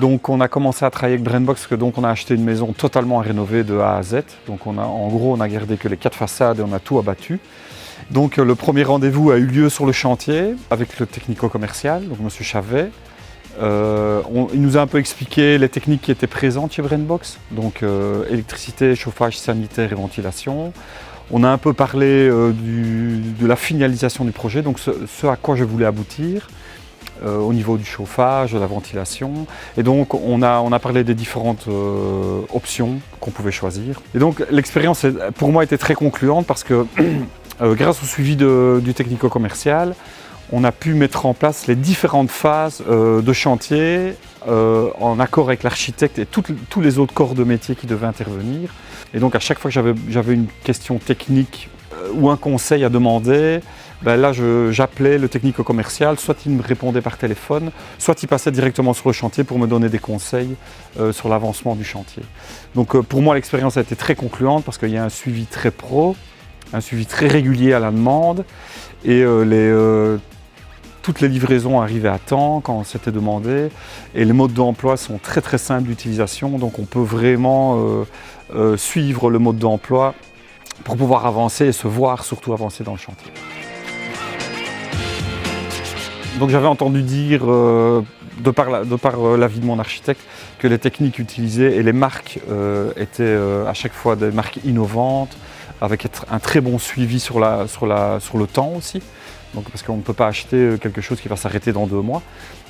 Donc on a commencé à travailler avec Brainbox, donc on a acheté une maison totalement rénovée de A à Z. Donc en gros, on a gardé que les 4 façades et on a tout abattu. Donc le premier rendez-vous a eu lieu sur le chantier avec le technico-commercial, donc M. Chavet. Il nous a un peu expliqué les techniques qui étaient présentes chez Brainbox, donc électricité, chauffage, sanitaire et ventilation. On a un peu parlé de la finalisation du projet, donc ce à quoi je voulais aboutir. Au niveau du chauffage, de la ventilation. Et donc on a parlé des différentes options qu'on pouvait choisir. Et donc l'expérience pour moi était très concluante parce que grâce au suivi du technico-commercial, on a pu mettre en place les différentes phases de chantier en accord avec l'architecte et tous les autres corps de métier qui devaient intervenir. Et donc à chaque fois que j'avais une question technique ou un conseil à demander, ben là j'appelais le technico-commercial, soit il me répondait par téléphone, soit il passait directement sur le chantier pour me donner des conseils sur l'avancement du chantier. Donc pour moi l'expérience a été très concluante parce qu'il y a un suivi très pro, un suivi très régulier à la demande et toutes les livraisons arrivaient à temps quand c'était demandé et les modes d'emploi sont très très simples d'utilisation, donc on peut vraiment suivre le mode d'emploi pour pouvoir avancer et se voir surtout avancer dans le chantier. Donc j'avais entendu dire, de par l'avis de mon architecte, que les techniques utilisées et les marques étaient à chaque fois des marques innovantes, avec un très bon suivi sur le temps aussi. Donc, parce qu'on ne peut pas acheter quelque chose qui va s'arrêter dans 2 mois.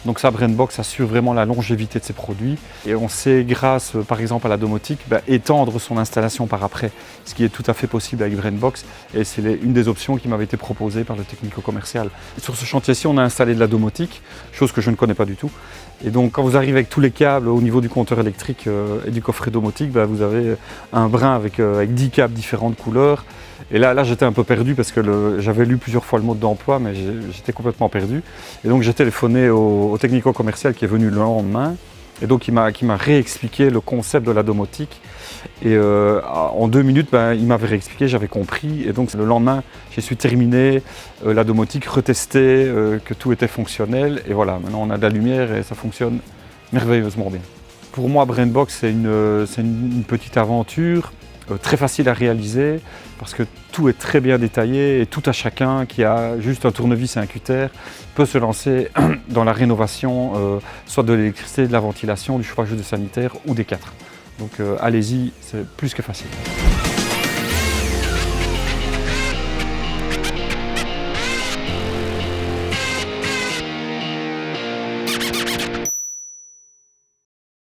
Donc ça, Brainbox assure vraiment la longévité de ses produits. Et on sait, grâce par exemple à la domotique, étendre son installation par après, ce qui est tout à fait possible avec Brainbox. Et c'est une des options qui m'avait été proposée par le technico-commercial. Sur ce chantier-ci, on a installé de la domotique, chose que je ne connais pas du tout. Et donc quand vous arrivez avec tous les câbles au niveau du compteur électrique et du coffret domotique, vous avez un brin avec 10 câbles différentes couleurs. Et là j'étais un peu perdu parce que j'avais lu plusieurs fois le mode d'emploi, mais j'étais complètement perdu. Et donc j'ai téléphoné au technico-commercial qui est venu le lendemain. Et donc il m'a réexpliqué le concept de la domotique. Et en 2 minutes, il m'avait réexpliqué, j'avais compris. Et donc le lendemain, j'ai su terminer la domotique, retester que tout était fonctionnel. Et voilà, maintenant on a de la lumière et ça fonctionne merveilleusement bien. Pour moi, Brainbox, c'est une petite aventure très facile à réaliser parce que tout est très bien détaillé et tout à chacun qui a juste un tournevis et un cutter peut se lancer dans la rénovation soit de l'électricité, de la ventilation, du chauffage, du sanitaire ou des 4. Donc allez-y, c'est plus que facile.